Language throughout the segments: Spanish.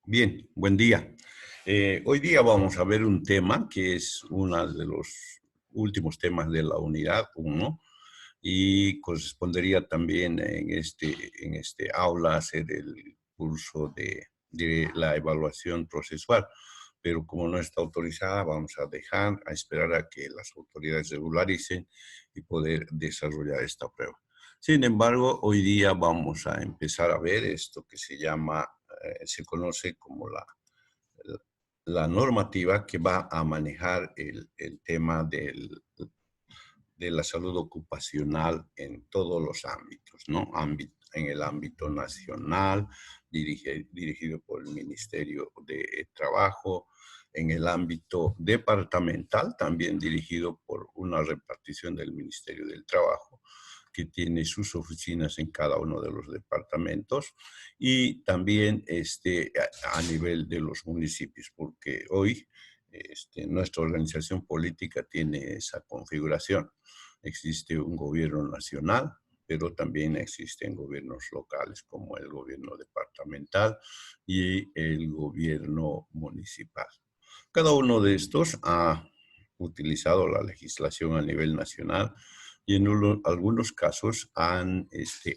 Bien, buen día. Hoy día vamos a ver un tema que es uno de los últimos temas de la unidad 1 y correspondería también en este aula hacer el curso de la evaluación procesual. Pero como no está autorizada, vamos a dejar a esperar a que las autoridades regularicen y poder desarrollar esta prueba. Sin embargo, hoy día vamos a empezar a ver esto que se conoce como la normativa que va a manejar el tema de la salud ocupacional en todos los ámbitos, ¿no? En el ámbito nacional, dirigido por el Ministerio de Trabajo, en el ámbito departamental, también dirigido por una repartición del Ministerio del Trabajo, que tiene sus oficinas en cada uno de los departamentos, y también a nivel de los municipios, porque hoy nuestra organización política tiene esa configuración. Existe un gobierno nacional, pero también existen gobiernos locales como el gobierno departamental y el gobierno municipal. Cada uno de estos ha utilizado la legislación a nivel nacional y en algunos casos han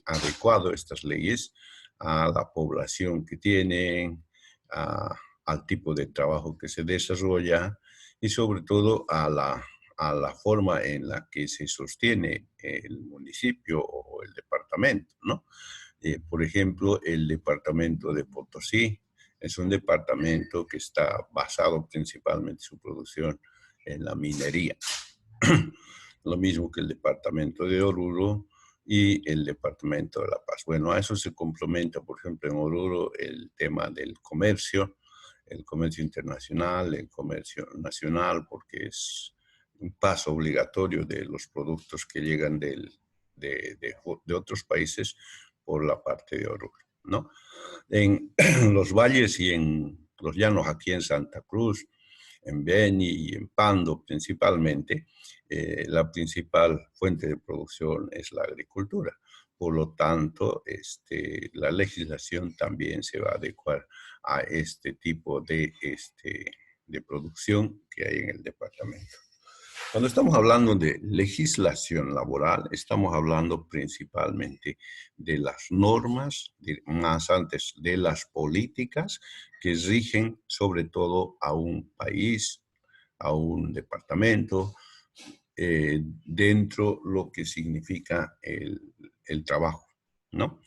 adecuado estas leyes a la población que tienen, al tipo de trabajo que se desarrolla y sobre todo a la forma en la que se sostiene el municipio o el departamento, ¿no? Por ejemplo, el departamento de Potosí es un departamento que está basado principalmente su producción en la minería. Lo mismo que el departamento de Oruro y el departamento de La Paz. Bueno, a eso se complementa, por ejemplo, en Oruro el tema del comercio, el comercio internacional, el comercio nacional, porque es un paso obligatorio de los productos que llegan de otros países por la parte de Oruro, ¿no? En los valles y en los llanos aquí en Santa Cruz, en Beni y en Pando principalmente, la principal fuente de producción es la agricultura. Por lo tanto, la legislación también se va a adecuar a este tipo de producción que hay en el departamento. Cuando estamos hablando de legislación laboral, estamos hablando principalmente de las normas, más antes de las políticas que rigen sobre todo a un país, a un departamento, dentro lo que significa el trabajo, ¿no?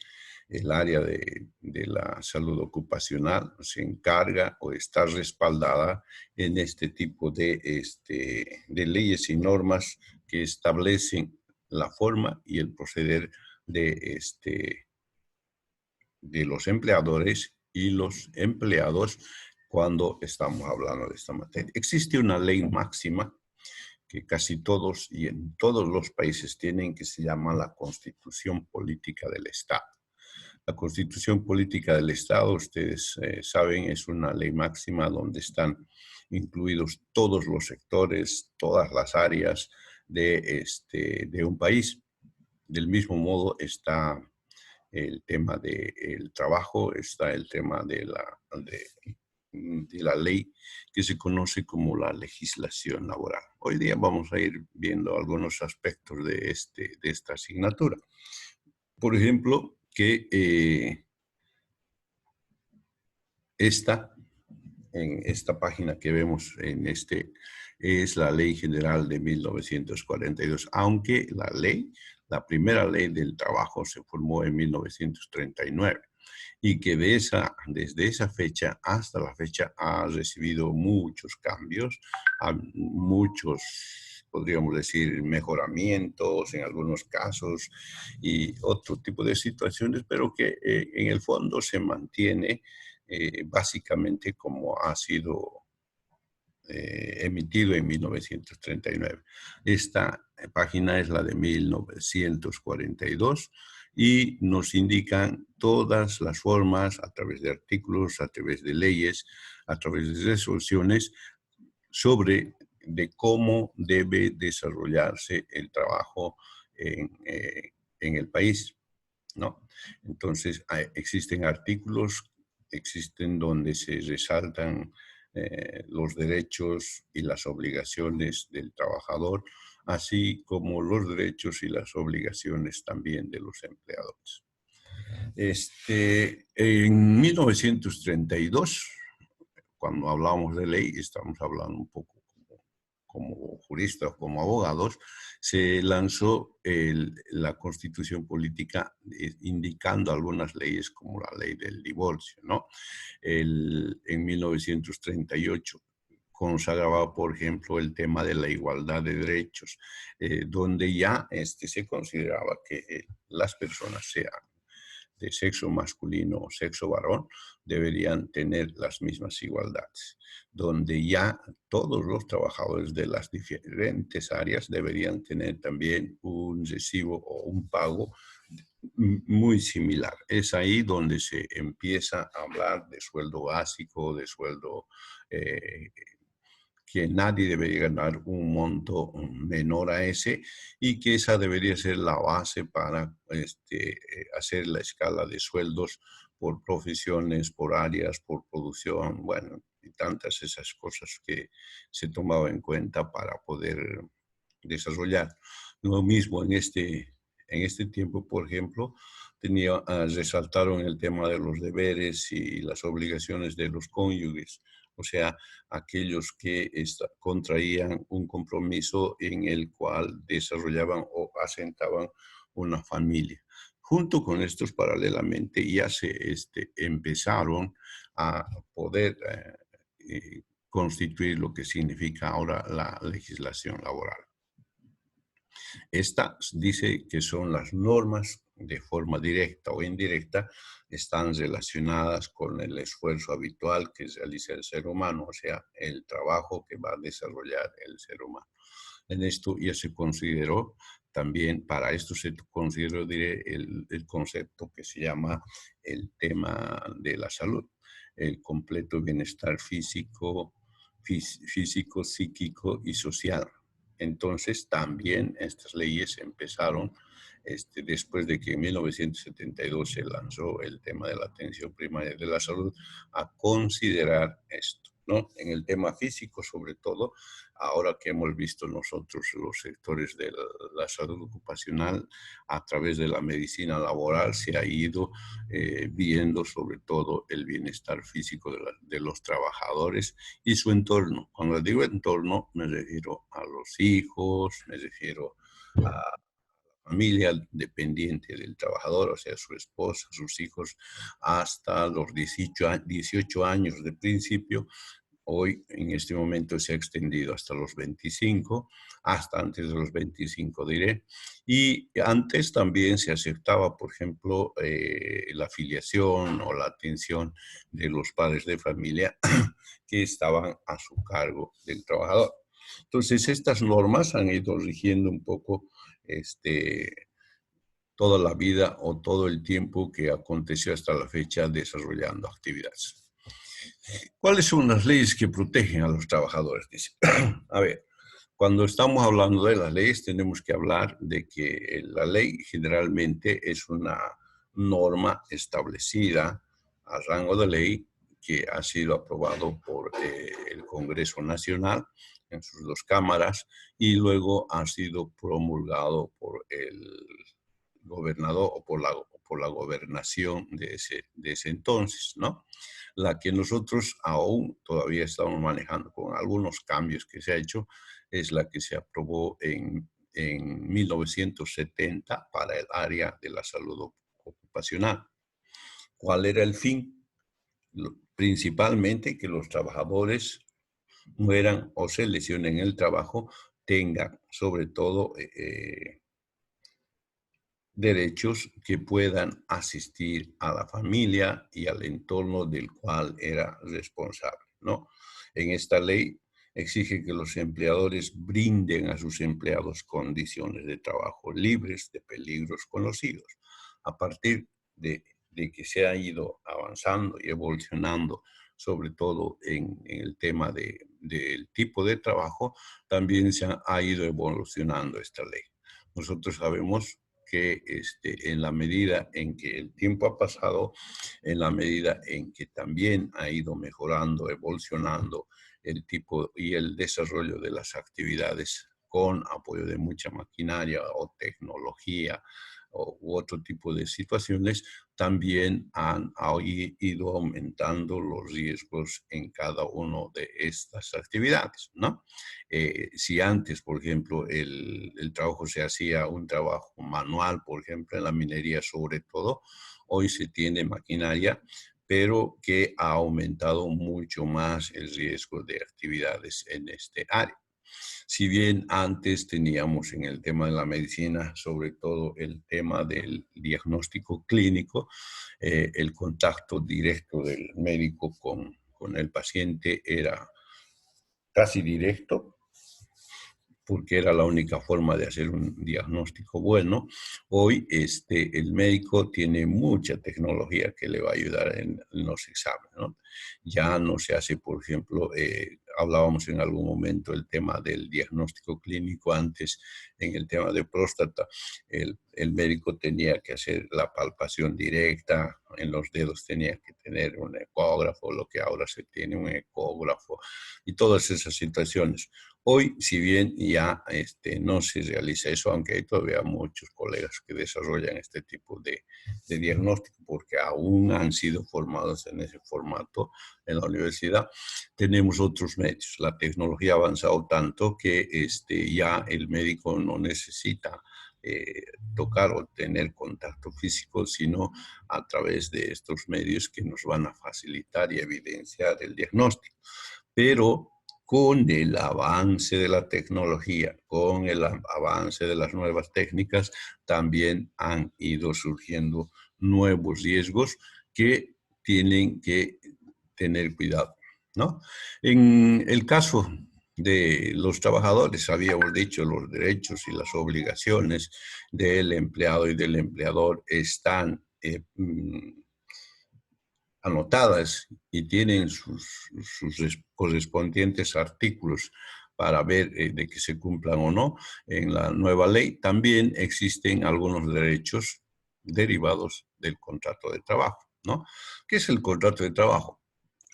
El área de la salud ocupacional se encarga o está respaldada en este tipo de leyes y normas que establecen la forma y el proceder de los empleadores y los empleados cuando estamos hablando de esta materia. Existe una ley máxima que casi todos y en todos los países tienen, que se llama la Constitución Política del Estado. La Constitución Política del Estado, ustedes saben, es una ley máxima donde están incluidos todos los sectores, todas las áreas de un país. Del mismo modo está el tema del trabajo, está el tema de la ley que se conoce como la legislación laboral. Hoy día vamos a ir viendo algunos aspectos de esta asignatura. Por ejemplo, que en esta página que vemos es la Ley General de 1942, aunque la primera ley del trabajo se formó en 1939 y que desde esa fecha hasta la fecha ha recibido muchos cambios, muchos, podríamos decir, mejoramientos en algunos casos y otro tipo de situaciones, pero que en el fondo se mantiene básicamente como ha sido emitido en 1939. Esta página es la de 1942 y nos indican todas las formas a través de artículos, a través de leyes, a través de resoluciones sobre de cómo debe desarrollarse el trabajo en el país, ¿no? Entonces, existen artículos existen donde se resaltan los derechos y las obligaciones del trabajador, así como los derechos y las obligaciones también de los empleadores. En 1932, cuando hablamos de ley, estamos hablando un poco como juristas, como abogados, se lanzó la Constitución Política indicando algunas leyes como la ley del divorcio, ¿no? En 1938 consagraba, por ejemplo, el tema de la igualdad de derechos, donde ya se consideraba que las personas, sean de sexo masculino o sexo varón, deberían tener las mismas igualdades, donde ya todos los trabajadores de las diferentes áreas deberían tener también un recibo o un pago muy similar. Es ahí donde se empieza a hablar de sueldo básico, de sueldo que nadie debería ganar un monto menor a ese y que esa debería ser la base para hacer la escala de sueldos por profesiones, por áreas, por producción, bueno, y tantas esas cosas que se tomaban en cuenta para poder desarrollar. Lo mismo en este tiempo, por ejemplo, resaltaron el tema de los deberes y las obligaciones de los cónyuges, o sea, aquellos que contraían un compromiso en el cual desarrollaban o asentaban una familia. Junto con estos, paralelamente, ya se empezaron a poder constituir lo que significa ahora la legislación laboral. Esta dice que son las normas de forma directa o indirecta, están relacionadas con el esfuerzo habitual que realiza el ser humano, o sea, el trabajo que va a desarrollar el ser humano. En esto ya se consideró también, para esto se consideró, diré, el concepto que se llama el tema de la salud, el completo bienestar físico, psíquico y social. Entonces, también estas leyes empezaron, después de que en 1972 se lanzó el tema de la atención primaria de la salud, a considerar esto, ¿no? En el tema físico, sobre todo, ahora que hemos visto nosotros los sectores de la salud ocupacional, a través de la medicina laboral, se ha ido viendo sobre todo el bienestar físico de los trabajadores y su entorno. Cuando digo entorno, me refiero a los hijos, me refiero a la familia dependiente del trabajador, o sea, su esposa, sus hijos, hasta los 18 años de principio. Hoy, en este momento, se ha extendido hasta los 25, hasta antes de los 25, diré. Y antes también se aceptaba, por ejemplo, la afiliación o la atención de los padres de familia que estaban a su cargo del trabajador. Entonces, estas normas han ido rigiendo un poco toda la vida o todo el tiempo que aconteció hasta la fecha desarrollando actividades. ¿Cuáles son las leyes que protegen a los trabajadores? Dice. A ver, cuando estamos hablando de las leyes, tenemos que hablar de que la ley generalmente es una norma establecida a rango de ley que ha sido aprobado por el Congreso Nacional en sus dos cámaras y luego ha sido promulgado por el gobernador o por la gobernación de ese entonces, ¿no? La que nosotros aún todavía estamos manejando con algunos cambios que se ha hecho es la que se aprobó en 1970 para el área de la salud ocupacional. ¿Cuál era el fin? Principalmente que los trabajadores mueran o se lesionen en el trabajo, tengan sobre todo derechos que puedan asistir a la familia y al entorno del cual era responsable, ¿no? En esta ley exige que los empleadores brinden a sus empleados condiciones de trabajo libres de peligros conocidos. A partir de que se ha ido avanzando y evolucionando, sobre todo en el tema del tipo de trabajo, también se ha ido evolucionando esta ley. Nosotros sabemos que en la medida en que el tiempo ha pasado, en la medida en que también ha ido mejorando, evolucionando el tipo y el desarrollo de las actividades con apoyo de mucha maquinaria o tecnología u otro tipo de situaciones, también ha ido aumentando los riesgos en cada una de estas actividades, ¿no? Si antes, por ejemplo, el trabajo se hacía un trabajo manual, por ejemplo, en la minería sobre todo, hoy se tiene maquinaria, pero que ha aumentado mucho más el riesgo de actividades en este área. Si bien antes teníamos en el tema de la medicina, sobre todo el tema del diagnóstico clínico, el contacto directo del médico con el paciente era casi directo, porque era la única forma de hacer un diagnóstico bueno. Hoy el médico tiene mucha tecnología que le va a ayudar en los exámenes, ¿no? Ya no se hace, por ejemplo, hablábamos en algún momento el tema del diagnóstico clínico antes, en el tema de próstata, el médico tenía que hacer la palpación directa, en los dedos tenía que tener un ecógrafo, lo que ahora se tiene un ecógrafo, y todas esas situaciones. Hoy, si bien ya no se realiza eso, aunque hay todavía muchos colegas que desarrollan este tipo de diagnóstico porque aún han sido formados en ese formato en la universidad, tenemos otros medios. La tecnología ha avanzado tanto que ya el médico no necesita tocar o tener contacto físico, sino a través de estos medios que nos van a facilitar y evidenciar el diagnóstico. Pero con el avance de la tecnología, con el avance de las nuevas técnicas, también han ido surgiendo nuevos riesgos que tienen que tener cuidado, ¿no? En el caso de los trabajadores, habíamos dicho, los derechos y las obligaciones del empleado y del empleador están anotadas y tienen sus correspondientes artículos para ver de que se cumplan o no en la nueva ley. También existen algunos derechos derivados del contrato de trabajo, ¿no? ¿Qué es el contrato de trabajo?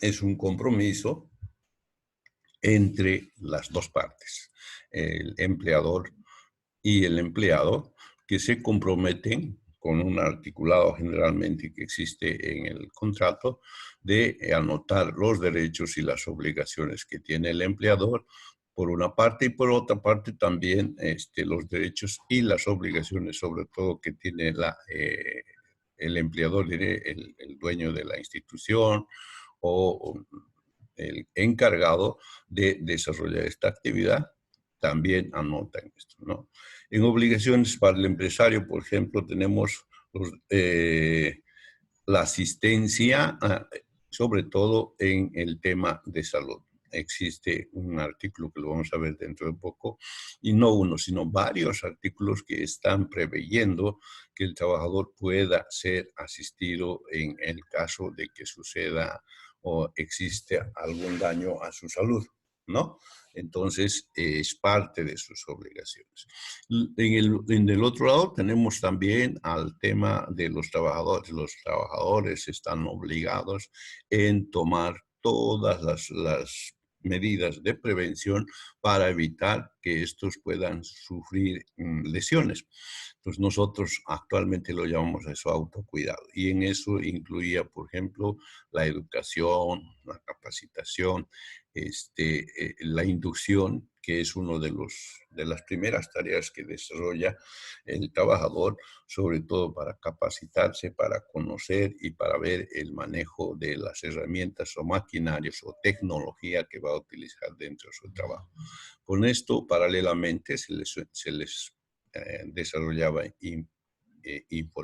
Es un compromiso entre las dos partes, el empleador y el empleado, que se comprometen con un articulado generalmente que existe en el contrato de anotar los derechos y las obligaciones que tiene el empleador por una parte y por otra parte también los derechos y las obligaciones sobre todo que tiene el empleador, el dueño de la institución o el encargado de desarrollar esta actividad también anotan esto, ¿no? En obligaciones para el empresario, por ejemplo, tenemos la asistencia, sobre todo en el tema de salud. Existe un artículo que lo vamos a ver dentro de poco, y no uno, sino varios artículos que están preveyendo que el trabajador pueda ser asistido en el caso de que suceda o existe algún daño a su salud, ¿no? Entonces, es parte de sus obligaciones. En el otro lado tenemos también al tema de los trabajadores. Los trabajadores están obligados en tomar todas las medidas de prevención para evitar que estos puedan sufrir lesiones. Entonces nosotros actualmente lo llamamos a eso autocuidado y en eso incluía, por ejemplo, la educación, la capacitación, la inducción, que es uno de las primeras tareas que desarrolla el trabajador, sobre todo para capacitarse, para conocer y para ver el manejo de las herramientas o maquinarios o tecnología que va a utilizar dentro de su trabajo. Con esto, paralelamente, se les desarrollaba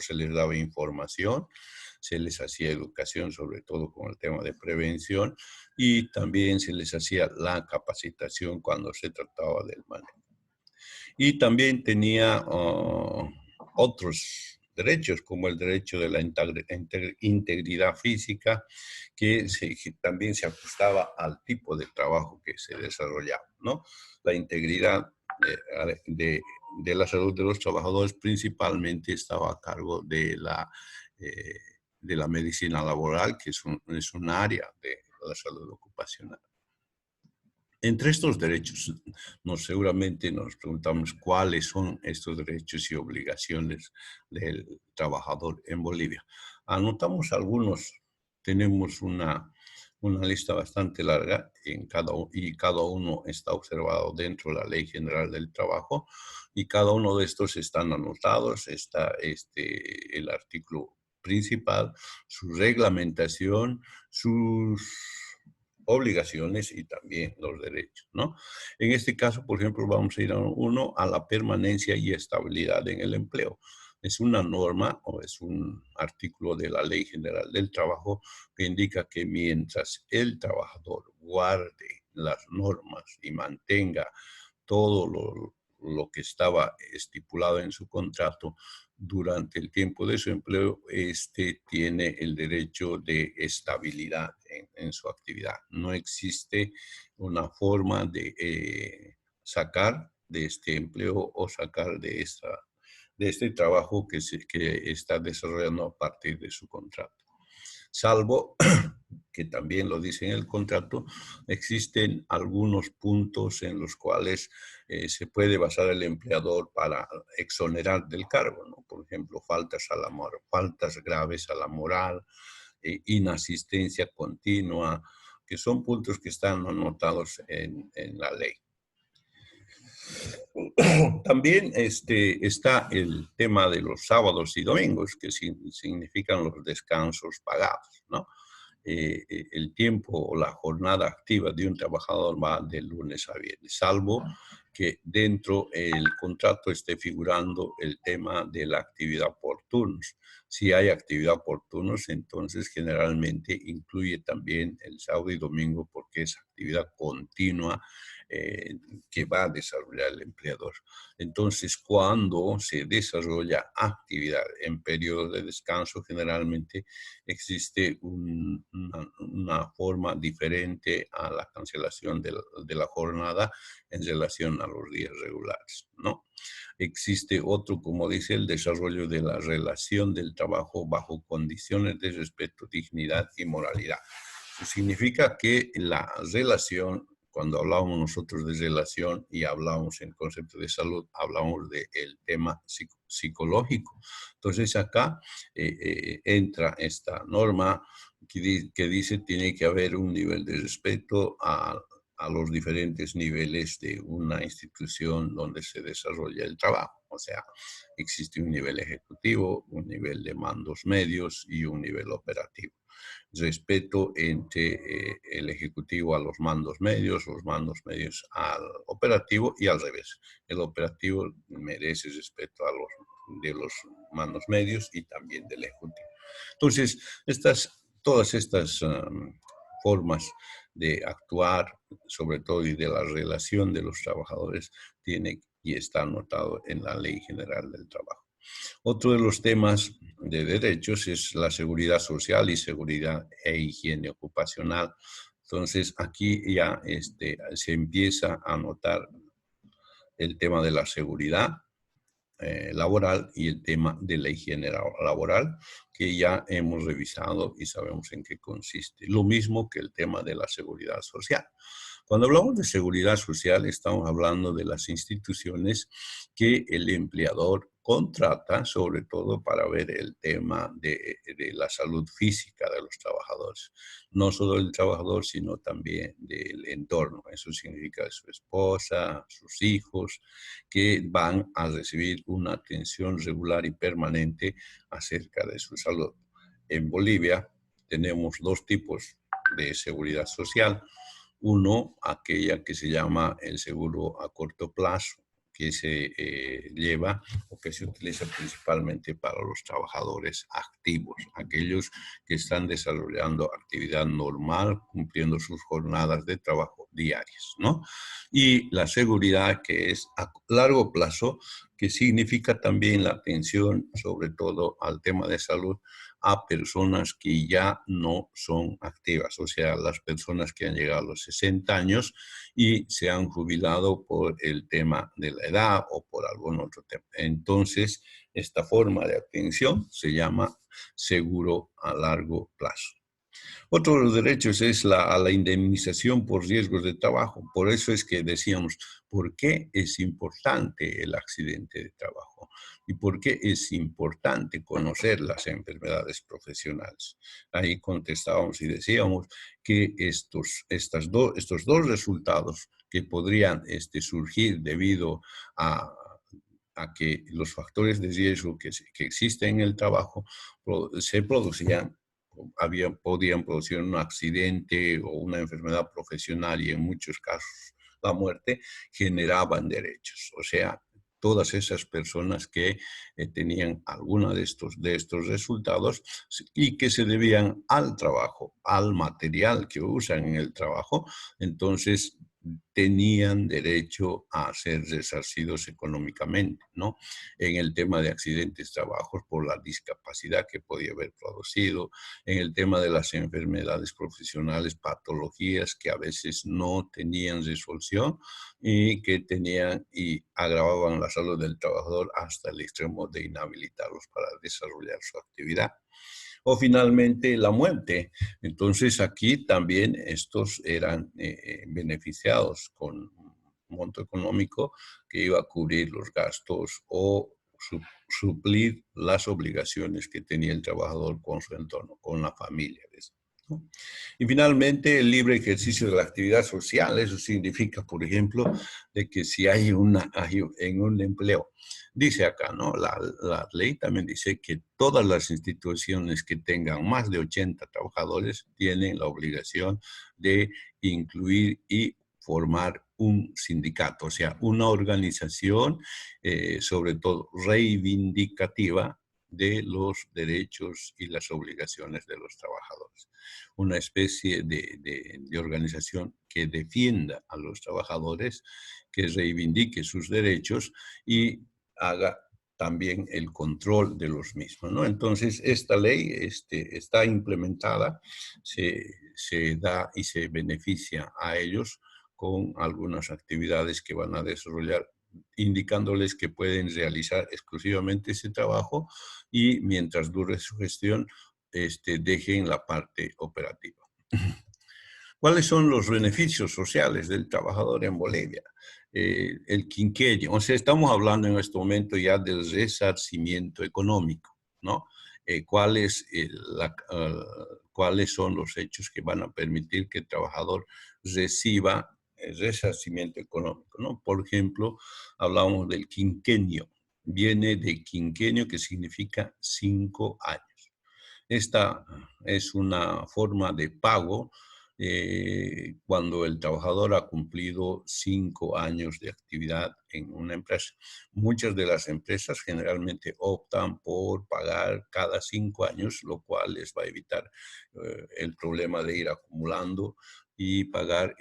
se les daba información, se les hacía educación, sobre todo con el tema de prevención, y también se les hacía la capacitación cuando se trataba del manejo. Y también tenía otros derechos, como el derecho de la integridad física, que también se ajustaba al tipo de trabajo que se desarrollaba, ¿no? La integridad de la salud de los trabajadores principalmente estaba a cargo de la medicina laboral, que es un área de la salud ocupacional. Entre estos derechos, seguramente nos preguntamos cuáles son estos derechos y obligaciones del trabajador en Bolivia. Anotamos algunos, tenemos una lista bastante larga y cada uno está observado dentro de la Ley General del Trabajo y cada uno de estos están anotados, está el artículo principal, su reglamentación, sus obligaciones y también los derechos, ¿no? En este caso, por ejemplo, vamos a ir a la permanencia y estabilidad en el empleo. Es una norma o es un artículo de la Ley General del Trabajo que indica que mientras el trabajador guarde las normas y mantenga todo lo que estaba estipulado en su contrato durante el tiempo de su empleo, tiene el derecho de estabilidad en su actividad. No existe una forma de sacar de este empleo o sacar de este trabajo que está desarrollando a partir de su contrato. Salvo que también lo dice en el contrato, existen algunos puntos en los cuales se puede basar el empleador para exonerar del cargo, ¿no? Por ejemplo, faltas graves a la moral, inasistencia continua, que son puntos que están anotados en la ley. También está el tema de los sábados y domingos, que significan los descansos pagados, ¿no? El tiempo o la jornada activa de un trabajador va de lunes a viernes, salvo que dentro del contrato esté figurando el tema de la actividad por turnos. Si hay actividad por turnos, entonces generalmente incluye también el sábado y domingo porque es actividad continua que va a desarrollar el empleador. Entonces, cuando se desarrolla actividad en periodo de descanso, generalmente existe una forma diferente a la cancelación de la jornada en relación a los días regulares, ¿no? Existe otro, como dice, el desarrollo de la relación del trabajo bajo condiciones de respeto, dignidad y moralidad. Eso significa que la relación, cuando hablamos nosotros de relación y hablamos en concepto de salud, hablamos del tema psicológico. Entonces acá entra esta norma que dice tiene que haber un nivel de respeto a los diferentes niveles de una institución donde se desarrolla el trabajo. O sea, existe un nivel ejecutivo, un nivel de mandos medios y un nivel operativo. Respeto entre el ejecutivo a los mandos medios al operativo y al revés. El operativo merece respeto de los mandos medios y también del ejecutivo. Entonces, todas estas formas de actuar, sobre todo y de la relación de los trabajadores, tiene y está anotado en la Ley General del Trabajo. Otro de los temas de derechos es la seguridad social y seguridad e higiene ocupacional. Entonces, aquí ya se empieza a notar el tema de la seguridad laboral y el tema de la higiene laboral, que ya hemos revisado y sabemos en qué consiste. Lo mismo que el tema de la seguridad social. Cuando hablamos de seguridad social, estamos hablando de las instituciones que el empleador contrata, sobre todo para ver el tema de la salud física de los trabajadores. No solo del trabajador, sino también del entorno. Eso significa su esposa, sus hijos, que van a recibir una atención regular y permanente acerca de su salud. En Bolivia tenemos dos tipos de seguridad social. Uno, aquella que se llama el seguro a corto plazo, que se lleva o que se utiliza principalmente para los trabajadores activos, aquellos que están desarrollando actividad normal, cumpliendo sus jornadas de trabajo diarias, ¿no? Y la seguridad que es a largo plazo, que significa también la atención, sobre todo al tema de salud, a personas que ya no son activas, o sea, las personas que han llegado a los 60 años y se han jubilado por el tema de la edad o por algún otro tema. Entonces, esta forma de atención se llama seguro a largo plazo. Otro de los derechos es a la indemnización por riesgos de trabajo. Por eso es que decíamos, ¿por qué es importante el accidente de trabajo? ¿Y por qué es importante conocer las enfermedades profesionales? Ahí contestábamos y decíamos que estos dos resultados que podrían surgir debido a que los factores de riesgo que existen en el trabajo se producían podían producir un accidente o una enfermedad profesional y en muchos casos la muerte, generaban derechos. O sea, todas esas personas que tenían alguno de estos resultados y que se debían al trabajo, al material que usan en el trabajo, entonces tenían derecho a ser resarcidos económicamente, ¿no? En el tema de accidentes de trabajo por la discapacidad que podía haber producido, en el tema de las enfermedades profesionales, patologías que a veces no tenían resolución y que tenían y agravaban la salud del trabajador hasta el extremo de inhabilitarlos para desarrollar su actividad. O finalmente la muerte. Entonces aquí también estos eran beneficiados con un monto económico que iba a cubrir los gastos o suplir las obligaciones que tenía el trabajador con su entorno, con la familia, ¿no? Y finalmente, el libre ejercicio de la actividad social. Eso significa, por ejemplo, de que si hay en un empleo, dice acá, ¿no? La ley también dice que todas las instituciones que tengan más de 80 trabajadores tienen la obligación de incluir y formar un sindicato, o sea, una organización, sobre todo reivindicativa de los derechos y las obligaciones de los trabajadores. Una especie de organización que defienda a los trabajadores, que reivindique sus derechos y haga también el control de los mismos, ¿no? Entonces, esta ley está implementada, se da y se beneficia a ellos con algunas actividades que van a desarrollar, indicándoles que pueden realizar exclusivamente ese trabajo y mientras dure su gestión, dejen la parte operativa. ¿Cuáles son los beneficios sociales del trabajador en Bolivia? El quinquenio, o sea, estamos hablando en este momento ya del resarcimiento económico, ¿no? ¿Cuáles son los hechos que van a permitir que el trabajador reciba el resarcimiento económico, ¿no? Por ejemplo, hablamos del quinquenio, viene de quinquenio que significa 5 años. Esta es una forma de pago cuando el trabajador ha cumplido 5 años de actividad en una empresa. Muchas de las empresas generalmente optan por pagar cada 5 años, lo cual les va a evitar el problema de ir acumulando y pagar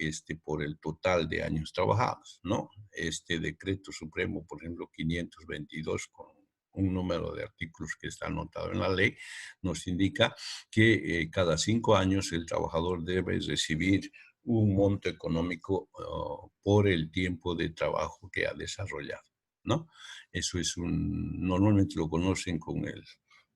por el total de años trabajados, ¿no? Este decreto supremo, por ejemplo, 522 con un número de artículos que está anotado en la ley, nos indica que cada 5 años el trabajador debe recibir un monto económico por el tiempo de trabajo que ha desarrollado, ¿no? Eso normalmente lo conocen con el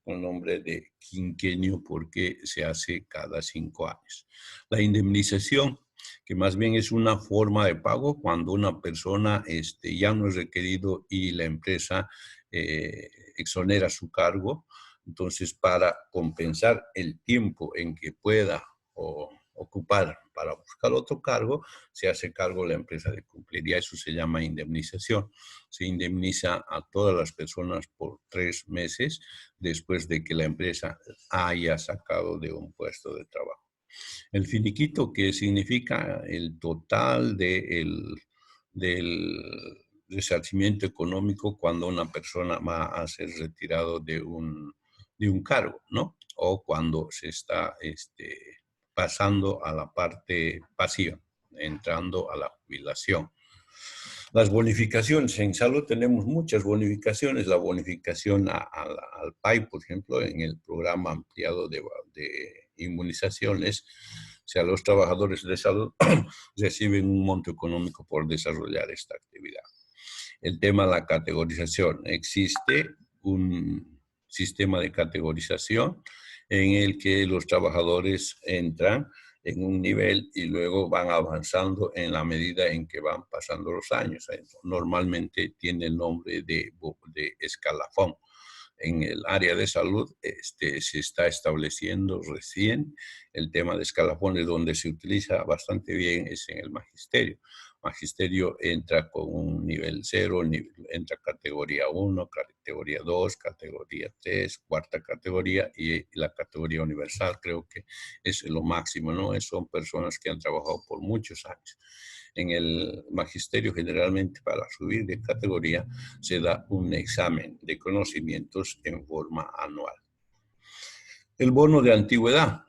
nombre de quinquenio porque se hace cada 5 años. La indemnización, que más bien es una forma de pago cuando una persona ya no es requerido y la empresa exonera su cargo. Entonces, para compensar el tiempo en que pueda ocupar para buscar otro cargo, se hace cargo la empresa de cumplir. Y a eso se llama indemnización. Se indemniza a todas las personas por 3 meses después de que la empresa haya sacado de un puesto de trabajo. El finiquito, que significa el total del resarcimiento económico cuando una persona va a ser retirado de un cargo, ¿no? O cuando se está pasando a la parte pasiva, entrando a la jubilación. Las bonificaciones, en salud tenemos muchas bonificaciones, la bonificación al PAI, por ejemplo, en el programa ampliado de inmunizaciones, o sea, los trabajadores de salud reciben un monto económico por desarrollar esta actividad. El tema de la categorización, existe un sistema de categorización en el que los trabajadores entran en un nivel y luego van avanzando en la medida en que van pasando los años. Normalmente tiene el nombre de escalafón. En el área de salud se está estableciendo recién el tema de escalafones, donde se utiliza bastante bien es en el magisterio. Magisterio entra con un nivel 0, entra categoría 1, categoría 2, categoría 3, cuarta categoría y la categoría universal creo que es lo máximo, ¿no? Son personas que han trabajado por muchos años. En el magisterio generalmente para subir de categoría se da un examen de conocimientos en forma anual. El bono de antigüedad.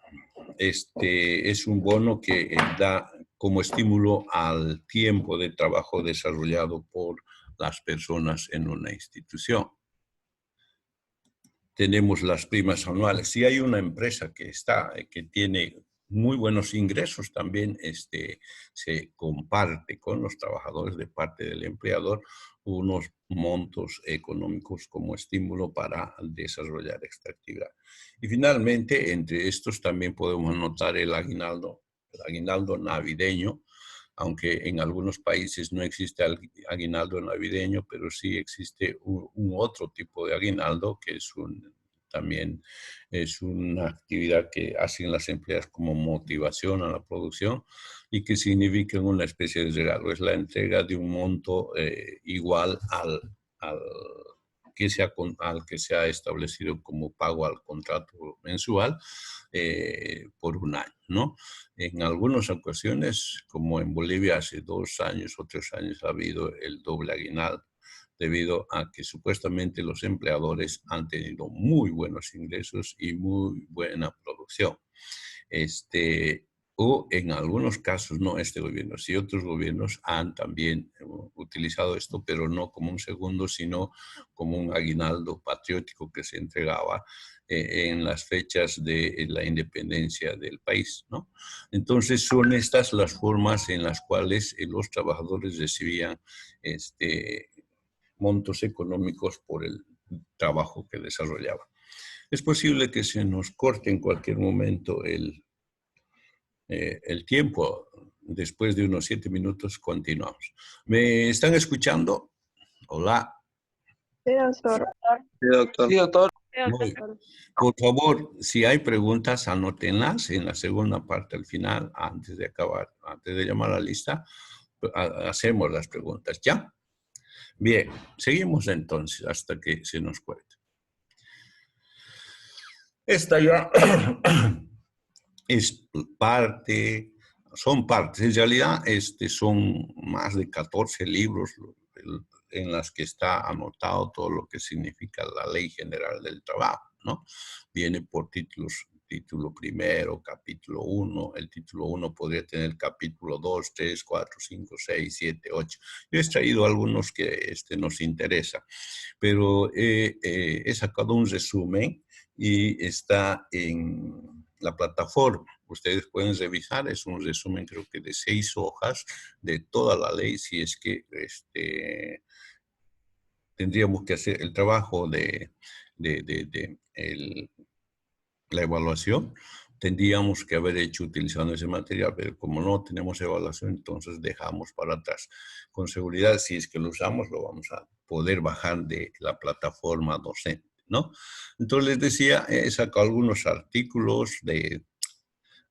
Es un bono que da como estímulo al tiempo de trabajo desarrollado por las personas en una institución. Tenemos las primas anuales. Si hay una empresa que tiene muy buenos ingresos, también se comparte con los trabajadores de parte del empleador unos montos económicos como estímulo para desarrollar esta actividad. Y finalmente, entre estos también podemos notar el aguinaldo navideño, aunque en algunos países no existe aguinaldo navideño, pero sí existe un otro tipo de aguinaldo que también es una actividad que hacen las empleadas como motivación a la producción y que significa una especie de regalo. Es la entrega de un monto igual al que se ha establecido como pago al contrato mensual por un año, ¿no? En algunas ocasiones, como en Bolivia hace 2 años o 3 años, ha habido el doble aguinaldo, debido a que supuestamente los empleadores han tenido muy buenos ingresos y muy buena producción. O en algunos casos, no este gobierno, sí otros gobiernos han también utilizado esto, pero no como un segundo, sino como un aguinaldo patriótico que se entregaba en las fechas de la independencia del país, ¿no? Entonces son estas las formas en las cuales los trabajadores recibían montos económicos por el trabajo que desarrollaban. Es posible que se nos corte en cualquier momento el tiempo. Después de unos 7 minutos continuamos. ¿Me están escuchando? Hola. Sí, doctor. Sí, doctor. Sí, doctor. Muy bien. Por favor, si hay preguntas, anótenlas en la segunda parte al final, antes de acabar, antes de llamar a la lista, hacemos las preguntas, ¿ya? Bien, seguimos entonces hasta que se nos cuente. Esta ya es parte, son partes, en realidad son más de 14 libros en las que está anotado todo lo que significa la Ley General del Trabajo, ¿no? Viene por títulos, título primero, capítulo 1, el título 1 podría tener capítulo 2, 3, 4, 5, 6, 7, 8. Yo he extraído algunos que nos interesa, pero he sacado un resumen y está en la plataforma. Ustedes pueden revisar, es un resumen creo que de 6 hojas de toda la ley, si es que tendríamos que hacer el trabajo la evaluación, tendríamos que haber hecho utilizando ese material, pero como no tenemos evaluación, entonces dejamos para atrás. Con seguridad, si es que lo usamos, lo vamos a poder bajar de la plataforma docente, ¿no? Entonces les decía, he sacado algunos artículos de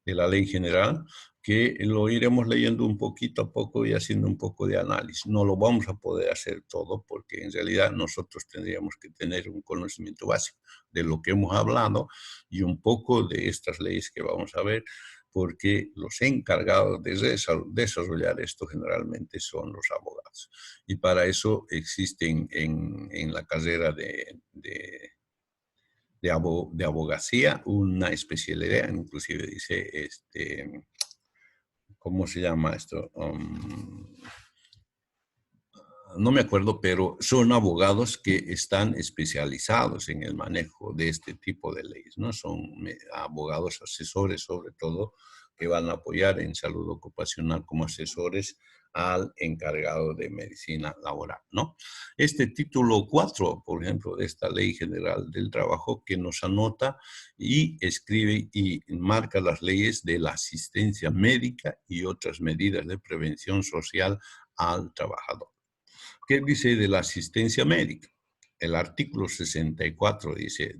la ley general que lo iremos leyendo un poquito a poco y haciendo un poco de análisis. No lo vamos a poder hacer todo porque en realidad nosotros tendríamos que tener un conocimiento básico de lo que hemos hablado y un poco de estas leyes que vamos a ver, porque los encargados de desarrollar esto generalmente son los abogados. Y para eso existen en la carrera de abogacía una especialidad, inclusive dice, ¿cómo se llama esto? no me acuerdo, pero son abogados que están especializados en el manejo de este tipo de leyes, ¿no? Son abogados asesores, sobre todo, que van a apoyar en salud ocupacional como asesores al encargado de medicina laboral, ¿no? Este título 4, por ejemplo, de esta Ley General del Trabajo, que nos anota y escribe y marca las leyes de la asistencia médica y otras medidas de prevención social al trabajador. ¿Qué dice de la asistencia médica? El artículo 64 dice: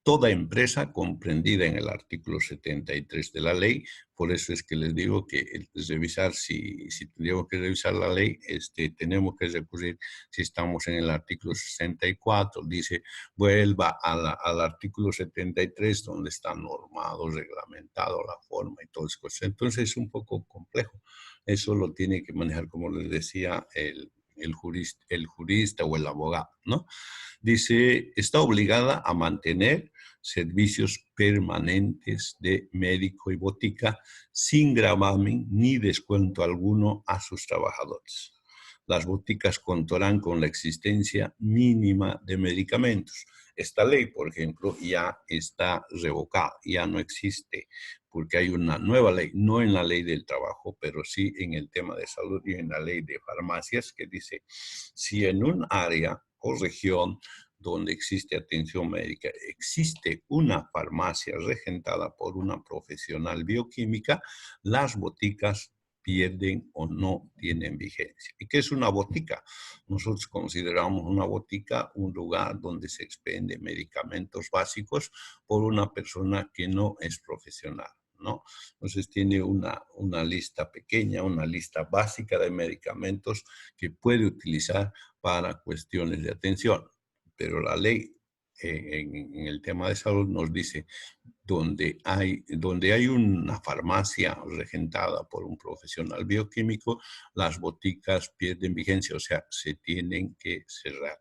toda empresa comprendida en el artículo 73 de la ley. Por eso es que les digo que revisar, si tenemos que revisar la ley, tenemos que recurrir, si estamos en el artículo 64, dice, vuelva al artículo 73, donde está normado, reglamentado la forma y todo eso. Entonces es un poco complejo. Eso lo tiene que manejar, como les decía, el jurista o el abogado, ¿no? Dice, está obligada a mantener servicios permanentes de médico y botica sin gravamen ni descuento alguno a sus trabajadores. Las boticas contarán con la existencia mínima de medicamentos. Esta ley, por ejemplo, ya está revocada, ya no existe, porque hay una nueva ley, no en la ley del trabajo, pero sí en el tema de salud y en la ley de farmacias, que dice, si en un área o región donde existe atención médica, existe una farmacia regentada por una profesional bioquímica, las boticas pierden o no tienen vigencia. ¿Y qué es una botica? Nosotros consideramos una botica un lugar donde se expenden medicamentos básicos por una persona que no es profesional, ¿no? Entonces tiene una lista pequeña, una lista básica de medicamentos que puede utilizar para cuestiones de atención. Pero la ley en el tema de salud nos dice, donde hay una farmacia regentada por un profesional bioquímico, las boticas pierden vigencia, o sea, se tienen que cerrar.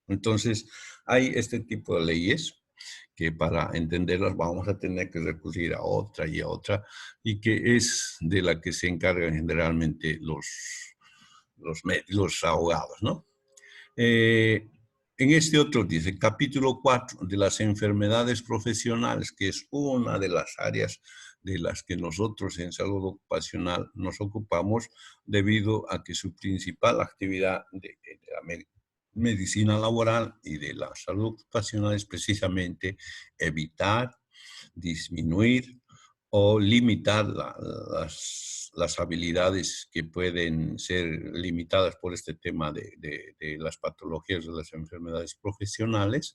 Entonces, hay este tipo de leyes que para entenderlas vamos a tener que recurrir a otra y a otra, y que es de la que se encargan generalmente los abogados, ¿no? En este otro dice, capítulo 4 de las enfermedades profesionales, que es una de las áreas de las que nosotros en salud ocupacional nos ocupamos, debido a que su principal actividad de la medicina laboral y de la salud ocupacional es precisamente evitar, disminuir o limitar las habilidades que pueden ser limitadas por este tema de las patologías de las enfermedades profesionales,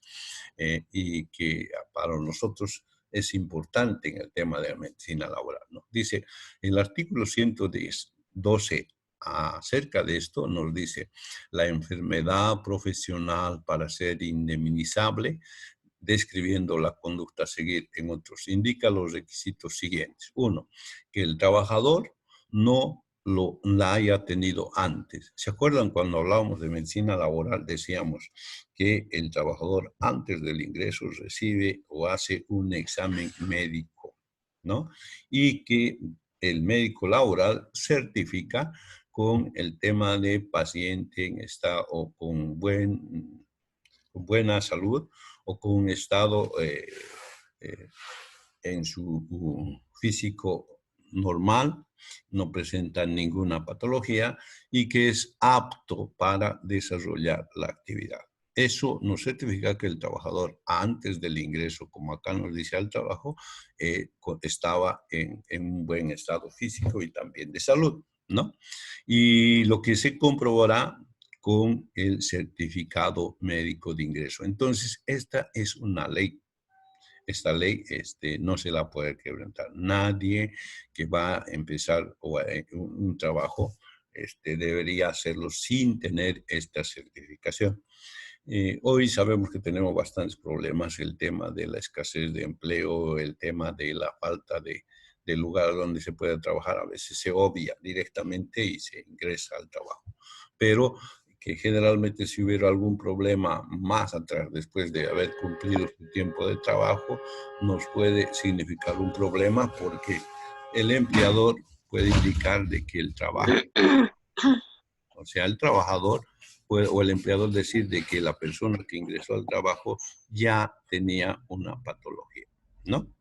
y que para nosotros es importante en el tema de la medicina laboral, ¿no? Dice el artículo 112 acerca de esto, nos dice, la enfermedad profesional para ser indemnizable, describiendo la conducta a seguir en otros, indica los requisitos siguientes. Uno, que el trabajador no la haya tenido antes. ¿Se acuerdan cuando hablábamos de medicina laboral? Decíamos que el trabajador antes del ingreso recibe o hace un examen médico, ¿no? Y que el médico laboral certifica con el tema de paciente en estado o con buena salud o con un estado en su físico normal, no presenta ninguna patología y que es apto para desarrollar la actividad. Eso nos certifica que el trabajador antes del ingreso, como acá nos dice al trabajo, estaba en un buen estado físico y también de salud, ¿no? Y lo que se comprobará con el certificado médico de ingreso. Entonces, esta es una ley. Esta ley no se la puede quebrantar. Nadie que va a empezar un trabajo debería hacerlo sin tener esta certificación. Hoy sabemos que tenemos bastantes problemas, el tema de la escasez de empleo, el tema de la falta de lugar donde se pueda trabajar, a veces se obvia directamente y se ingresa al trabajo. Pero que generalmente si hubiera algún problema más atrás, después de haber cumplido su tiempo de trabajo, nos puede significar un problema porque el empleador puede indicar de que el trabajo, o sea, el trabajador o el empleador decir de que la persona que ingresó al trabajo ya tenía una patología, ¿no?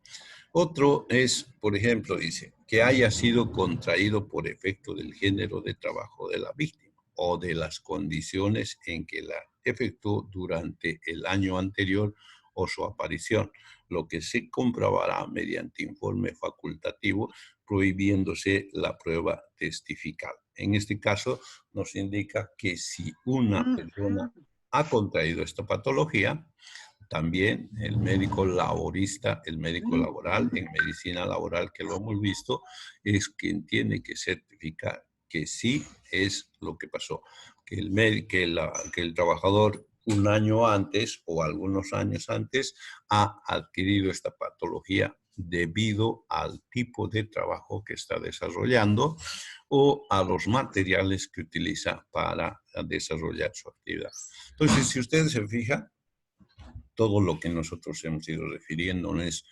Otro es, por ejemplo, dice, que haya sido contraído por efecto del género de trabajo de la víctima o de las condiciones en que la efectuó durante el año anterior o su aparición, lo que se comprobará mediante informe facultativo prohibiéndose la prueba testifical. En este caso, nos indica que si una persona ha contraído esta patología, también el médico laborista, el médico laboral, en medicina laboral que lo hemos visto, es quien tiene que certificar que sí es lo que pasó, que el trabajador un año antes o algunos años antes ha adquirido esta patología debido al tipo de trabajo que está desarrollando o a los materiales que utiliza para desarrollar su actividad. Entonces, si usted se fija, todo lo que nosotros hemos ido refiriendo es